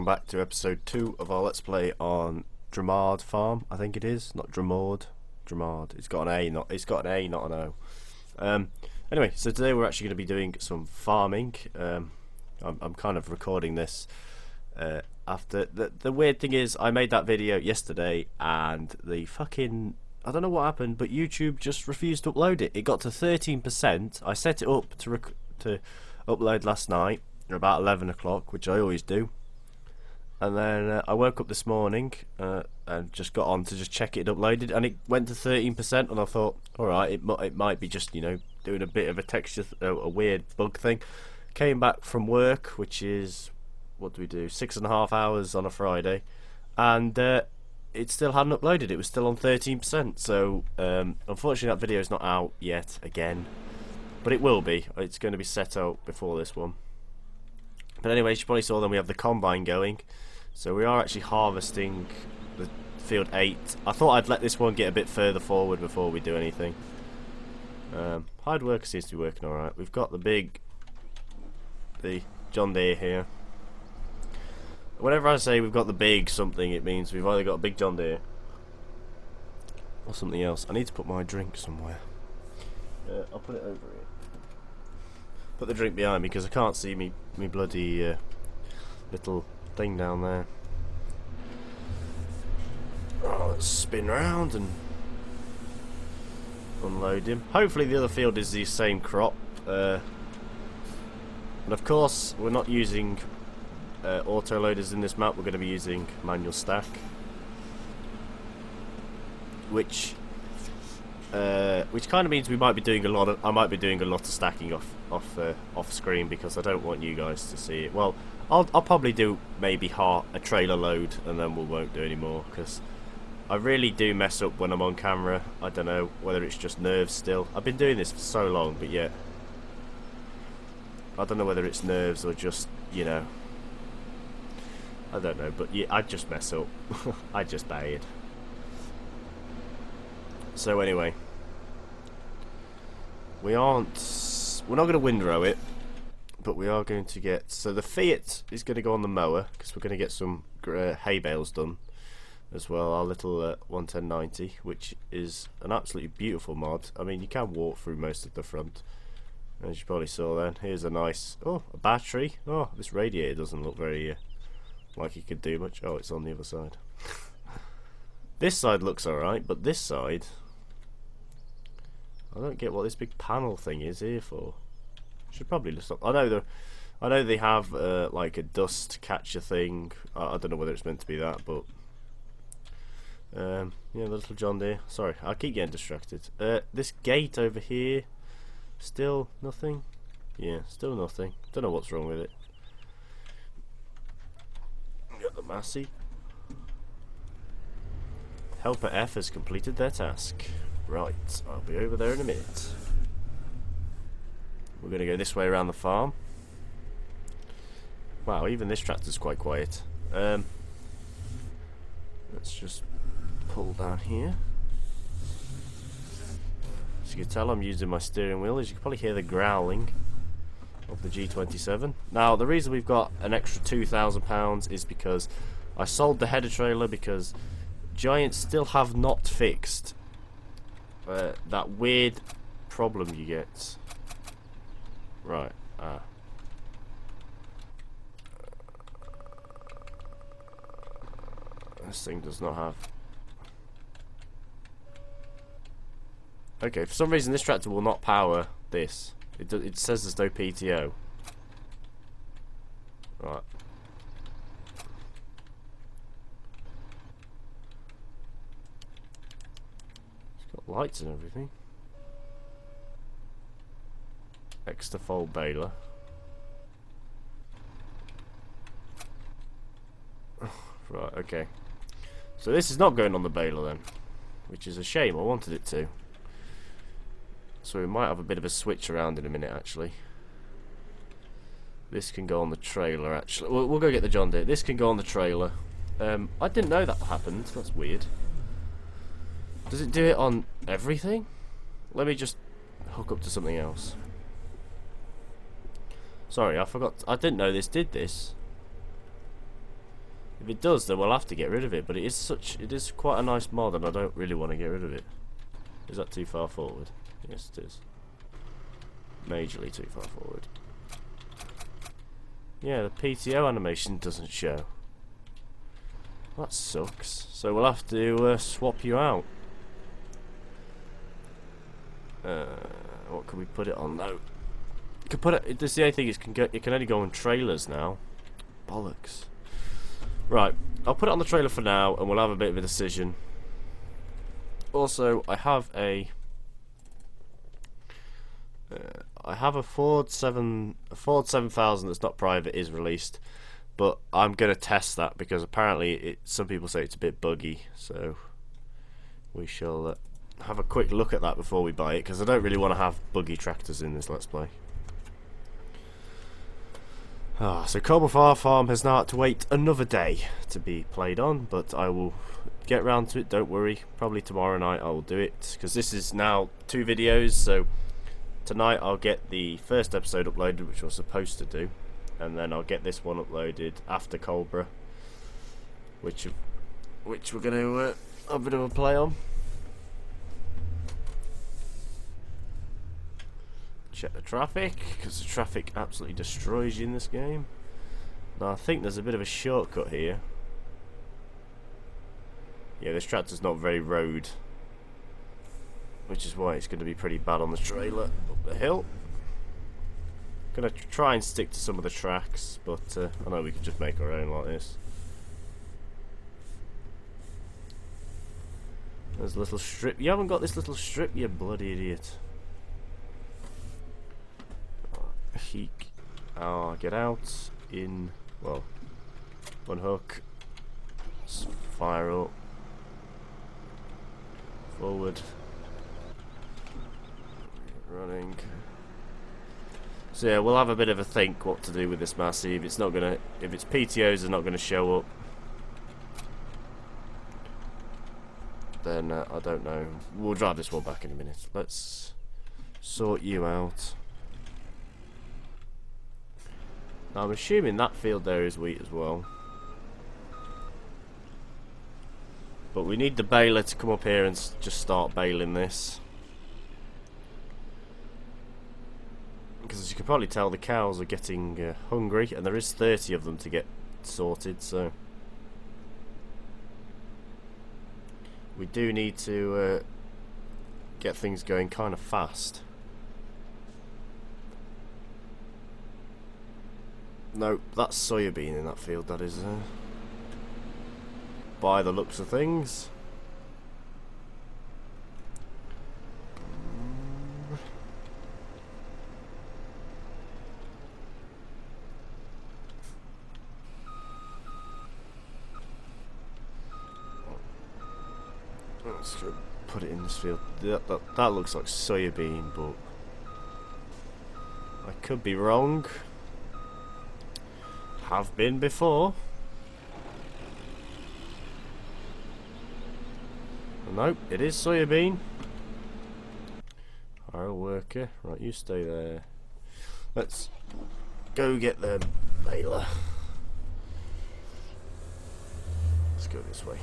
back to episode 2 of our Let's Play on Drumard Farm, I think it is, not Drumard. Drumard. It's got an A, not an O. Anyway, so today we're actually going to be doing some farming. I'm kind of recording this after the weird thing is I made that video yesterday and the fucking, I don't know what happened, but YouTube just refused to upload it. It got to 13%. I set it up to upload last night about 11 o'clock, which I always do, and then I woke up this morning and just got on to just check it had uploaded, and it went to 13%, and I thought, alright, it might be just, you know, doing a bit of a texture, a weird bug thing. Came back from work, which is, what do we do, 6.5 hours on a Friday, and it still hadn't uploaded. It was still on 13%, so unfortunately that video is not out yet again, but it will be. It's going to be set out before this one. But anyway, as you probably saw, then we have the combine going, so we are actually harvesting the field 8. I thought I'd let this one get a bit further forward before we do anything. Hard work seems to be working alright. We've got the John Deere here. Whenever I say we've got the big something, it means we've either got a big John Deere or something else. I need to put my drink somewhere. I'll put it over here. Put the drink behind me because I can't see me bloody little thing down there. Oh, let's spin round and unload him. Hopefully the other field is the same crop. And of course we're not using auto loaders in this map. We're going to be using manual stack, which kind of means we might be doing I might be doing a lot of stacking off screen because I don't want you guys to see it. Well, I'll probably do maybe a trailer load and then we won't do any more because I really do mess up when I'm on camera. I don't know whether it's just nerves still. I've been doing this for so long, but yet I don't know whether it's nerves or just, you know, I don't know, but yeah, I just mess up. I just bad. So anyway, we're not going to windrow it, but we are going to get, so the Fiat is going to go on the mower because we're going to get some hay bales done as well, our little 11090, which is an absolutely beautiful mod. I mean, you can walk through most of the front, as you probably saw then. Here's a nice, a battery. Oh, this radiator doesn't look very like it could do much. Oh, it's on the other side. This side looks alright, but this side, I don't get what this big panel thing is here for. Should probably just stop. I know they have like a dust catcher thing. I don't know whether it's meant to be that, but yeah, the little John Deere. Sorry, I keep getting distracted. This gate over here, still nothing. Yeah, still nothing. Don't know what's wrong with it. Got the Massey. Helper F has completed their task. Right, I'll be over there in a minute. We're going to go this way around the farm. Wow, even this tractor's quite quiet. Let's just pull down here. As you can tell, I'm using my steering wheel. As you can probably hear the growling of the G27. Now, the reason we've got an extra £2,000 is because I sold the header trailer because Giants still have not fixed that weird problem you get. Right. This thing does not have. Okay, for some reason this tractor will not power this. It says there's no PTO. Right. It's got lights and everything. Extra fold baler. Right, okay. So this is not going on the baler then, which is a shame. I wanted it to. So we might have a bit of a switch around in a minute, actually. This can go on the trailer, actually. We'll go get the John Deere. This can go on the trailer. I didn't know that happened. That's weird. Does it do it on everything? Let me just hook up to something else. Sorry, I forgot. I didn't know this did this. If it does, then we'll have to get rid of it. But it is quite a nice mod, and I don't really want to get rid of it. Is that too far forward? Yes, it is. Majorly too far forward. Yeah, the PTO animation doesn't show. That sucks. So we'll have to swap you out. What can we put it on though? You can put it. This the only thing is it can only go on trailers now. Bollocks. Right, I'll put it on the trailer for now, and we'll have a bit of a decision. Also, I have a Ford 7000 that's not private is released, but I'm gonna test that because apparently some people say it's a bit buggy. So we shall have a quick look at that before we buy it, because I don't really want to have buggy tractors in this Let's Play. So Cobble Farm has now had to wait another day to be played on, but I will get round to it, don't worry. Probably tomorrow night I will do it, because this is now 2 videos, so tonight I'll get the first episode uploaded, which I was supposed to do, and then I'll get this one uploaded after Cobra, which we're going to have a bit of a play on. Check the traffic, because the traffic absolutely destroys you in this game. Now I think there's a bit of a shortcut here. Yeah, this tractor's not very road, which is why it's going to be pretty bad on the trailer up the hill. Gonna try and stick to some of the tracks, but I know we could just make our own like this. There's a little strip. You haven't got this little strip, you bloody idiot. Heek. Oh, get out. In. Well. Unhook. Fire up. Forward. Running. So yeah, we'll have a bit of a think what to do with this Massey. If its PTOs are not gonna show up, then I don't know. We'll drive this one back in a minute. Let's sort you out. Now I'm assuming that field there is wheat as well. But we need the baler to come up here and just start baling this. Because as you can probably tell, the cows are getting hungry, and there is 30 of them to get sorted, so we do need to get things going kind of fast. No, that's soybean in that field, that is, by the looks of things. Let's go put it in this field. That looks like soybean, but I could be wrong. Have been before. Nope, it is soybean. I'll worker. Right, you stay there. Let's go get the baler. Let's go this way.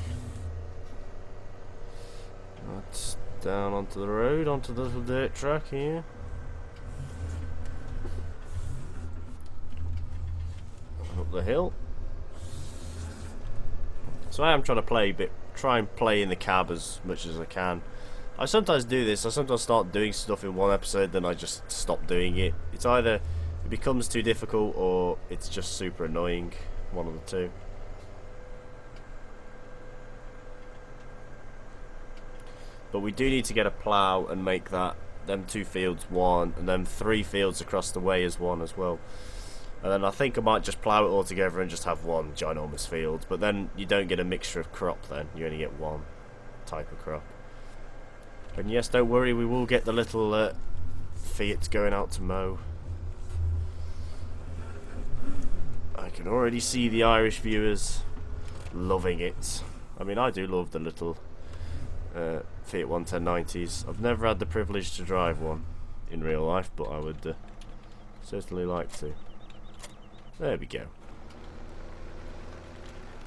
That's down onto the road, onto the little dirt track here. Up the hill. So I am trying to try and play in the cab as much as I can. I sometimes do this. I sometimes start doing stuff in one episode, then I just stop doing it. It's either it becomes too difficult or it's just super annoying. One of the two. But we do need to get a plough and make them 2 fields one, and then 3 fields across the way as one as well. And then I think I might just plough it all together and just have one ginormous field. But then you don't get a mixture of crop then. You only get one type of crop. And yes, don't worry, we will get the little Fiat going out to mow. I can already see the Irish viewers loving it. I mean, I do love the little Fiat 11090s. I've never had the privilege to drive one in real life, but I would certainly like to. There we go.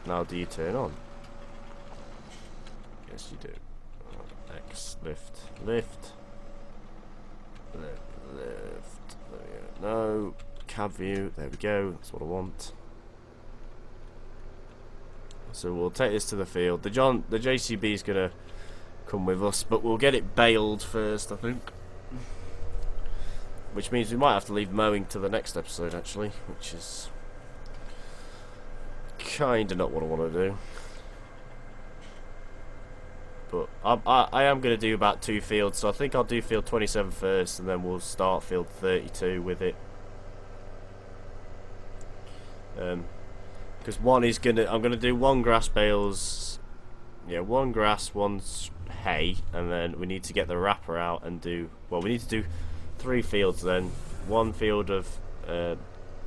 Now do you turn on? Yes, you do. X, lift, lift, lift, lift. There we go. No, cab view. There we go. That's what I want. So we'll take this to the field. The JCB is gonna come with us, but we'll get it baled first, I think. Which means we might have to leave mowing to the next episode, actually, which is kinda not what I want to do. But I am going to do about 2 fields, so I think I'll do field 27 first, and then we'll start field 32 with it. Because one is I'm going to do 1 grass bales, yeah, 1 grass, 1 hay, and then we need to get the wrapper out and do, well, we need to do 3 fields then, 1 field of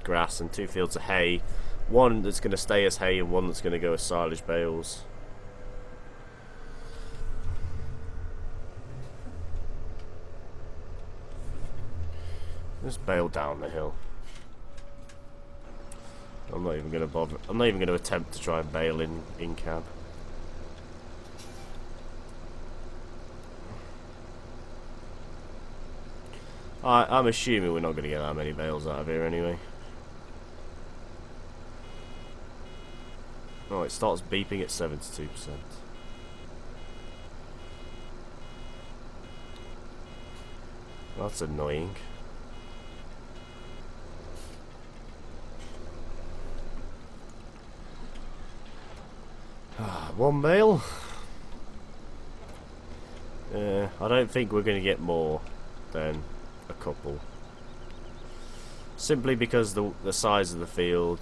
grass and 2 fields of hay, 1 that's going to stay as hay and 1 that's going to go as silage bales. Just bale down the hill. I'm not even going to bother. I'm not even going to attempt to try and bale in cab. I'm assuming we're not going to get that many bales out of here anyway. Oh, it starts beeping at 72%. That's annoying. 1 bale. I don't think we're going to get more than a couple. Simply because the size of the field.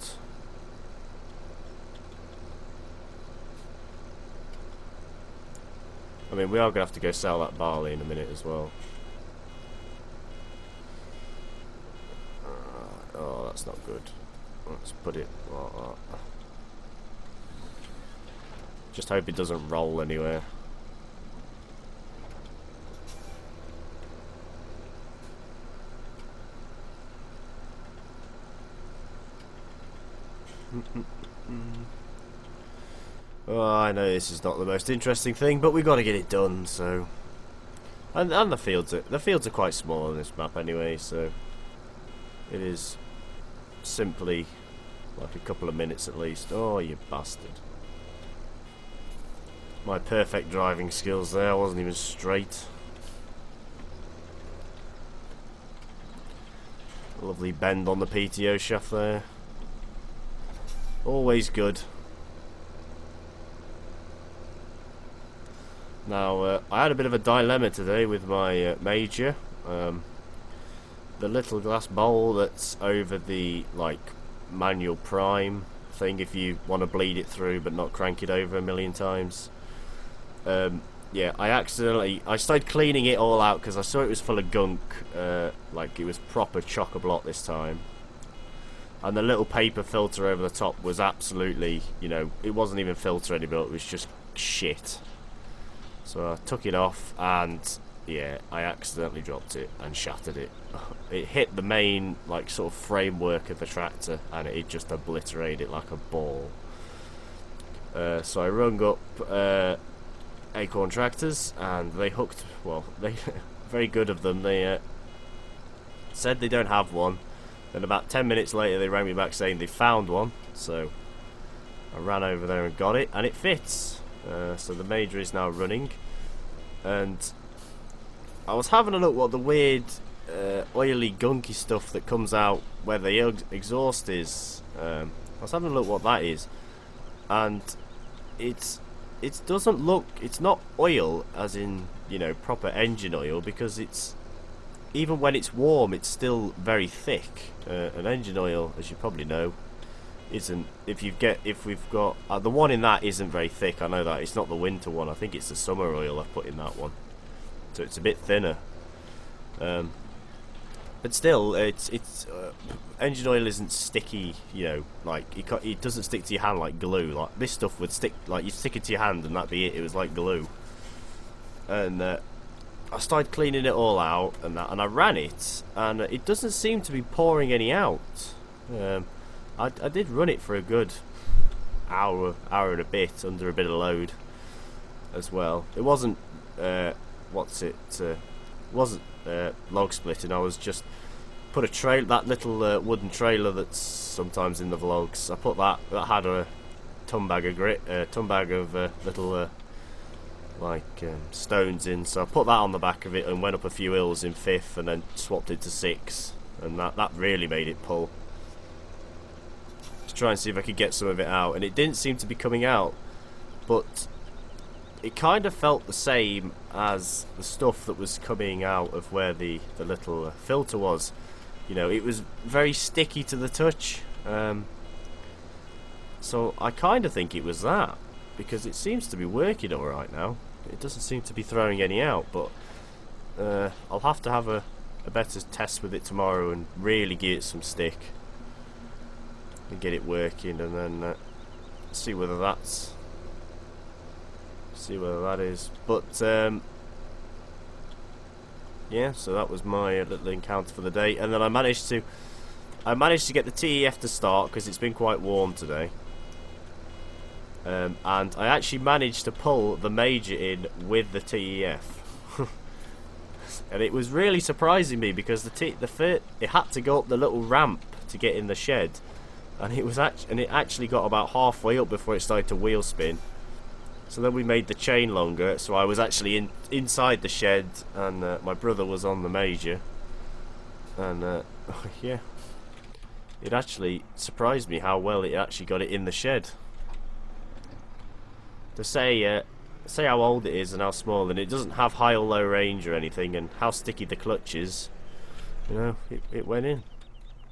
I mean, we are going to have to go sell that barley in a minute as well. Oh, that's not good. Let's put it like that. Just hope it doesn't roll anywhere. Oh, I know this is not the most interesting thing, but we got to get it done. So, and the fields are quite small on this map anyway. So, it is simply like a couple of minutes at least. Oh, you bastard! My perfect driving skills there wasn't even straight. Lovely bend on the PTO shaft there. Always good. Now, I had a bit of a dilemma today with my major. The little glass bowl that's over the manual prime thing, if you want to bleed it through but not crank it over a million times. Yeah, I started cleaning it all out because I saw it was full of gunk, like it was proper chock-a-block this time. And the little paper filter over the top was absolutely, it wasn't even filter anymore, it was just shit. So I took it off and, yeah, I accidentally dropped it and shattered it. It hit the main, sort of framework of the tractor and it just obliterated it like a ball. So I rung up Acorn Tractors and they hooked, they very good of them, they said they don't have one. Then about 10 minutes later they rang me back saying they found one, so I ran over there and got it, and it fits. So the major is now running, and I was having a look what the weird oily gunky stuff that comes out where the exhaust is. I was having a look what that is, and it doesn't look, it's not oil as in proper engine oil, because it's, even when it's warm it's still very thick. An engine oil, as you probably know, isn't, if we've got the one in that isn't very thick. I know that it's not the winter one, I think it's the summer oil I've put in that one, so it's a bit thinner. But still, it's engine oil isn't sticky, it doesn't stick to your hand like glue. Like this stuff would stick, you stick it to your hand and that'd be it. It was like glue. And I started cleaning it all out and I ran it, and it doesn't seem to be pouring any out. I did run it for a good hour and a bit under a bit of load as well. It wasn't wasn't log splitting. I was just put that little wooden trailer that's sometimes in the vlogs. I put that had a ton bag of little stones in, so I put that on the back of it and went up a few hills in 5th and then swapped it to 6, and that really made it pull. To try and see if I could get some of it out, and it didn't seem to be coming out, but it kind of felt the same as the stuff that was coming out of where the little filter was. You know, it was very sticky to the touch, so I kind of think it was that, because it seems to be working alright now. It doesn't seem to be throwing any out, but I'll have to have a better test with it tomorrow and really give it some stick and get it working, and then see whether that is. But yeah, so that was my little encounter for the day, and then I managed to get the TEF to start because it's been quite warm today. And I actually managed to pull the major in with the TEF, and it was really surprising me because it had to go up the little ramp to get in the shed, and it actually got about halfway up before it started to wheel spin. So then we made the chain longer, so I was actually inside the shed, and my brother was on the major, and yeah, it actually surprised me how well it actually got it in the shed. To say how old it is and how small, and it doesn't have high or low range or anything, and how sticky the clutch is, you know, it went in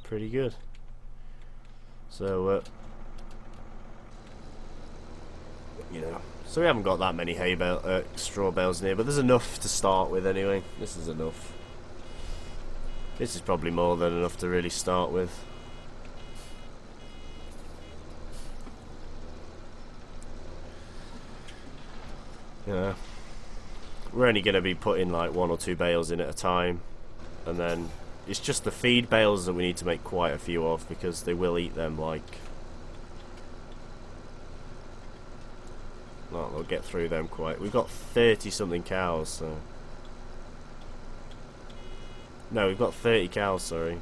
pretty good. So you know, so we haven't got that many straw bales near, but there's enough to start with anyway. This is enough. This is probably more than enough to really start with. Yeah, we're only going to be putting like 1 or 2 bales in at a time, and then it's just the feed bales that we need to make quite a few of, because they will eat them like... Well, they'll get through them quite... We've got 30 something cows, so... No, we've got 30 cows, sorry.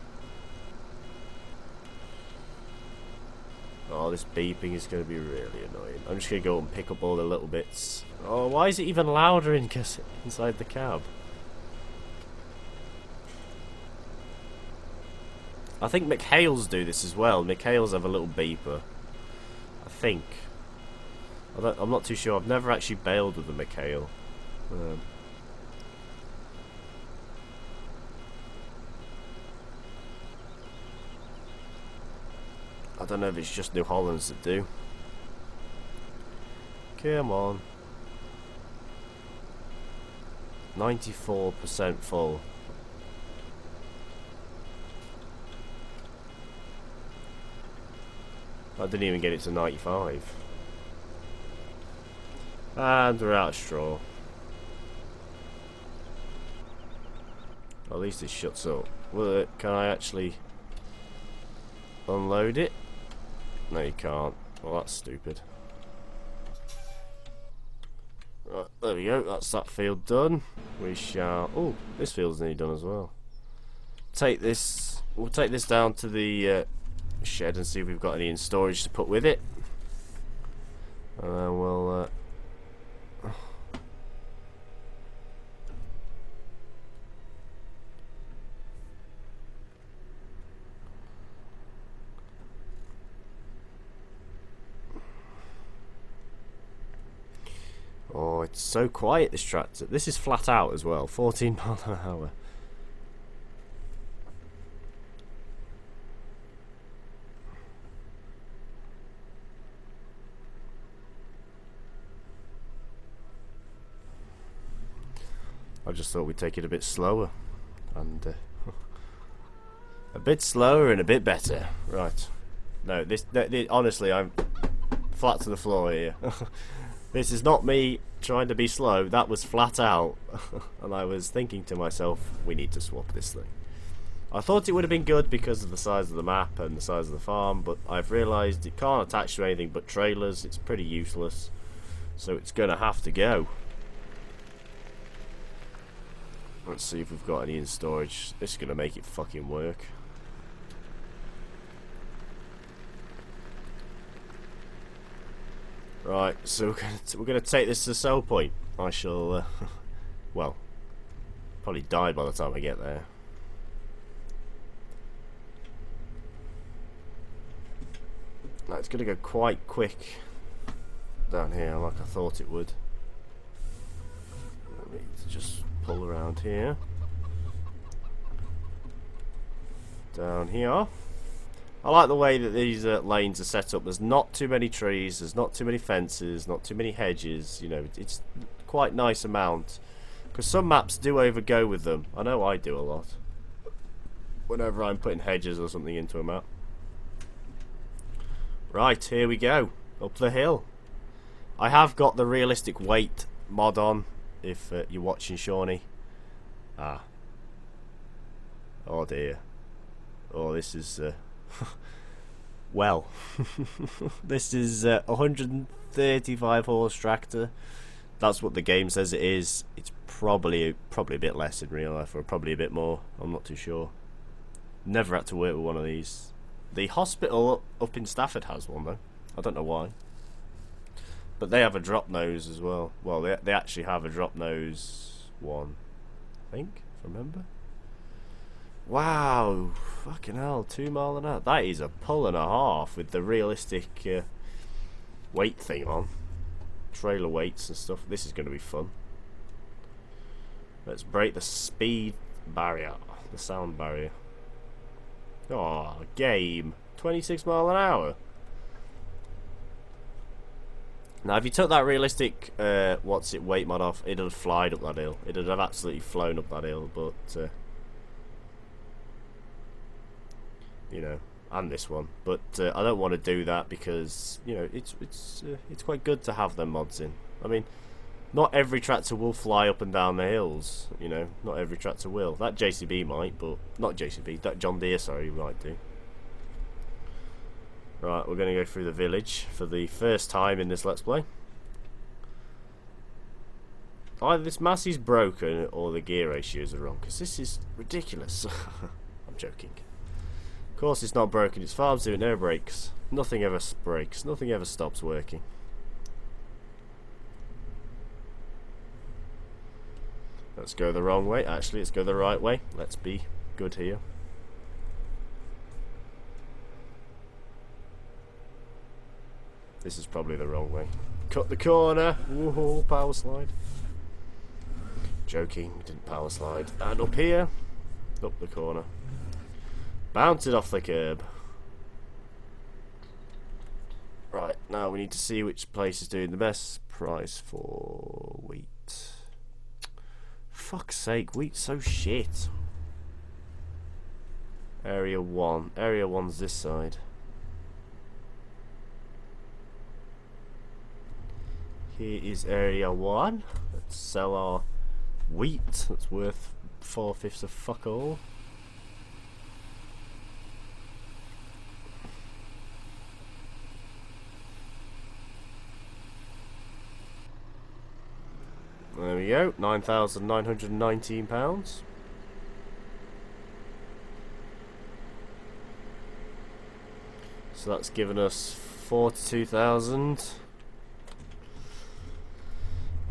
Oh, this beeping is going to be really annoying. I'm just going to go and pick up all the little bits. Oh, why is it even louder inside the cab? I think McHale's do this as well. McHale's have a little beeper, I think. I'm not too sure. I've never actually bailed with a McHale. I don't know if it's just New Hollands that do. Come on. 94% full. I didn't even get it to 95. And we're out of straw. At least it shuts up. Can I actually unload it? No, you can't. Well, that's stupid. Right, there we go. That's that field done. We shall... Oh, this field's nearly done as well. We'll take this down to the shed and see if we've got any in storage to put with it. And then we'll... Oh, it's so quiet, this tractor. This is flat out as well, 14 miles an hour. I just thought we'd take it a bit slower. And a bit slower and a bit better. Right. No, honestly, I'm flat to the floor here. This is not me trying to be slow, that was flat out. And I was thinking to myself, we need to swap this thing. I thought it would have been good because of the size of the map and the size of the farm, but I've realised it can't attach to anything but trailers. It's pretty useless, so it's going to have to go. Let's see if we've got any in storage. This is going to make it fucking work. Right, so we're going to take this to the sell point. I shall, well, probably die by the time I get there. Now, it's going to go quite quick down here, like I thought it would. Let me just pull around here. Down here. I like the way that these lanes are set up. There's not too many trees, there's not too many fences, not too many hedges. You know, it's quite nice amount. Because some maps do overgo with them. I know I do a lot. Whenever I'm putting hedges or something into a map. Right, here we go. Up the hill. I have got the realistic weight mod on, if you're watching, Shawnee. Ah. Oh dear. Oh, this is... well. This is a 135 horse tractor. That's what the game says it is. It's probably a bit less in real life, or probably a bit more. I'm not too sure. Never had to work with one of these. The hospital up in Stafford has one though. I don't know why. But they have a drop nose as well. Well, they actually have a drop nose one, I think, if I remember. Wow, fucking hell, 2 mile an hour. That is a pull and a half with the realistic weight thing on. Trailer weights and stuff. This is going to be fun. Let's break the speed barrier, the sound barrier. Oh, game. 26 mile an hour. Now, if you took that realistic, weight mod off, it'd have flied up that hill. It'd have absolutely flown up that hill, but, you know, and this one. But I don't want to do that because, you know, it's quite good to have them mods in. I mean, not every tractor will fly up and down the hills, you know. Not every tractor will. That JCB might, but not JCB. That John Deere, sorry, might do. Right, we're going to go through the village for the first time in this Let's Play. Either this Massey's broken or the gear ratios are wrong, because this is ridiculous. I'm joking. Of course it's not broken, it's farms doing no brakes. Nothing ever breaks, nothing ever stops working. Let's go the wrong way. Actually, let's go the right way. Let's be good here. This is probably the wrong way. Cut the corner. Woohoo, power slide. Joking, didn't power slide. And up here. Up the corner. Bounce it off the curb. Right, now we need to see which place is doing the best price for wheat. Fuck's sake, wheat's so shit. Area 1. Area 1's this side. Here is area 1. Let's sell our wheat. That's worth 4/5 of fuck all. There we go, £9,919. So that's given us 42,000.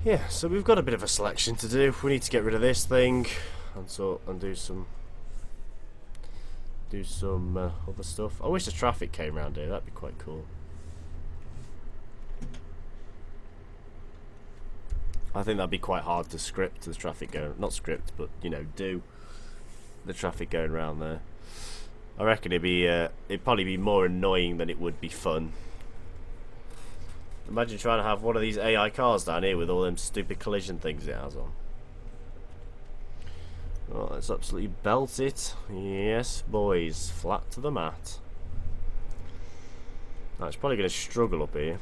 Yeah, so we've got a bit of a selection to do. We need to get rid of this thing and do some other stuff. I wish the traffic came around here. That'd be quite cool. I think that'd be quite hard to script the traffic going, not script, but you know, do the traffic going around there. I reckon it'd probably be more annoying than it would be fun. Imagine trying to have one of these AI cars down here with all them stupid collision things it has on. Well, let's absolutely belt it. Yes, boys, flat to the mat. Now, it's probably going to struggle up here.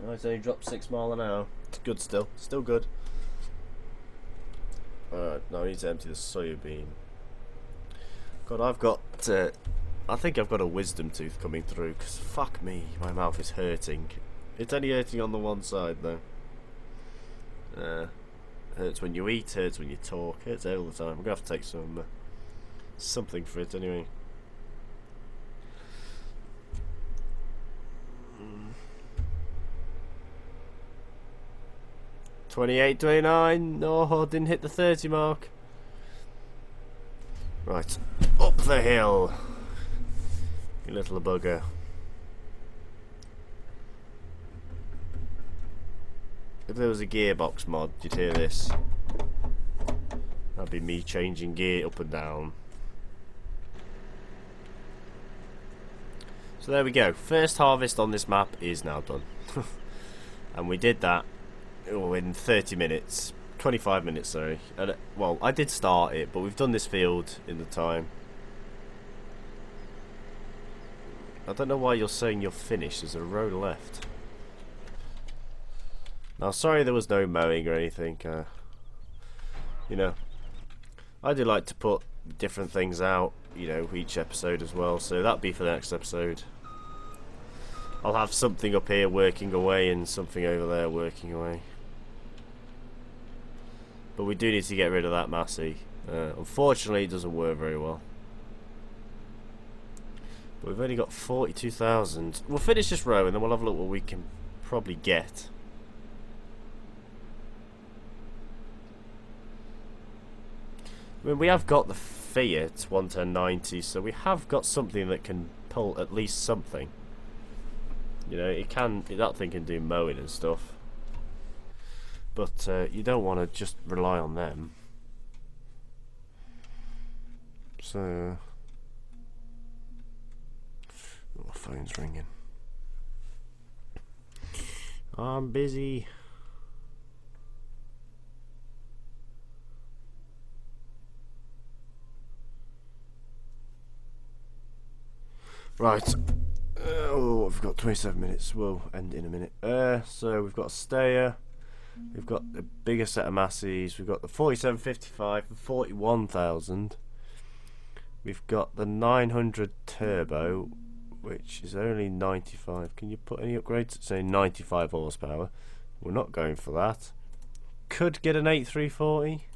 Oh, it's only dropped 6 mile an hour. It's good still. Still good. Now I need to empty the soybean. God, I think I've got a wisdom tooth coming through, because fuck me, my mouth is hurting. It's only hurting on the one side though. Hurts when you eat, hurts when you talk, hurts all the time. I'm gonna have to take some something for it anyway. Mm. 28, 29. No, didn't hit the 30 mark. Right, up the hill, you little bugger. If there was a gearbox mod, you'd hear this. That'd be me changing gear up and down. So there we go. First harvest on this map is now done. And we did that in 30 minutes. 25 minutes, sorry. Well, I did start it, but we've done this field in the time. I don't know why you're saying you're finished. There's a row left. Now, sorry there was no mowing or anything. You know, I do like to put different things out, you know, each episode as well. So that'll be for the next episode. I'll have something up here working away and something over there working away. But we do need to get rid of that Massey. Unfortunately, it doesn't work very well. But we've only got 42,000. We'll finish this row and then we'll have a look what we can probably get. I mean, we have got the Fiat 11090, so we have got something that can pull at least something. You know, that thing can do mowing and stuff. But you don't want to just rely on them. So, oh, phone's ringing. I'm busy. Right. Oh, we've got 27 minutes. We'll end in a minute. So we've got a stayer. We've got the bigger set of Masseys. We've got the 4755 for 41,000. We've got the 900 turbo, which is only 95. Can you put any upgrades? Say 95 horsepower. We're not going for that. Could get an 8340.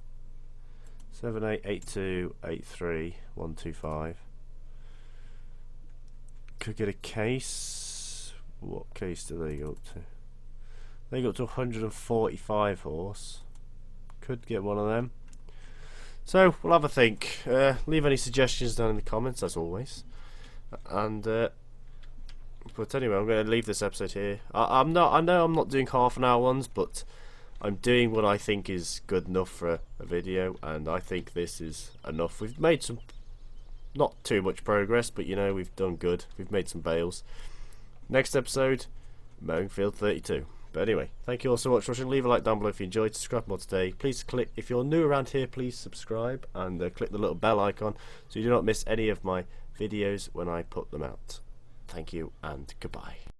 7882 83 125. Could get a case. What case do they go up to? They go up to 145 horse. Could get one of them. So we'll have a think. Leave any suggestions down in the comments as always. And but anyway, I'm going to leave this episode here. I know I'm not doing half an hour ones, but I'm doing what I think is good enough for a video, and I think this is enough. We've made some, not too much progress, but you know, we've done good. We've made some bales. Next episode, mowing field 32. But anyway, thank you all so much for watching. Leave a like down below if you enjoyed. Subscribe more today. Please click, if you're new around here, please subscribe and click the little bell icon so you do not miss any of my videos when I put them out. Thank you and goodbye.